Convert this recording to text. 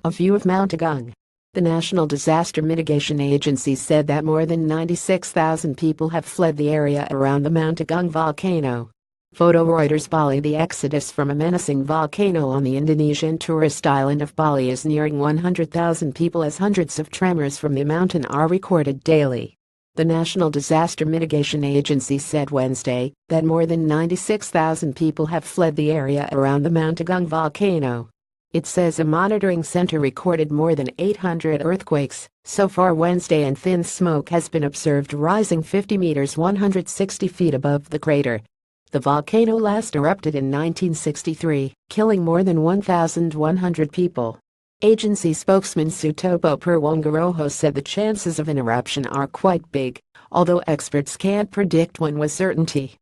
A view of Mount Agung. The National Disaster Mitigation Agency said that more than 96,000 people have fled the area around the Mount Agung volcano. Photo Reuters Bali. The exodus from a menacing volcano on the Indonesian tourist island of Bali is nearing 100,000 people as hundreds of tremors from the mountain are recorded daily. The National Disaster Mitigation Agency said Wednesday that more than 96,000 people have fled the area around the Mount Agung volcano. It says a monitoring center recorded more than 800 earthquakes so far Wednesday, and thin smoke has been observed rising 50 meters 160 feet above the crater. The volcano last erupted in 1963, killing more than 1,100 people. Agency spokesman Sutopo Purwonugroho said the chances of an eruption are quite big, although experts can't predict when with certainty.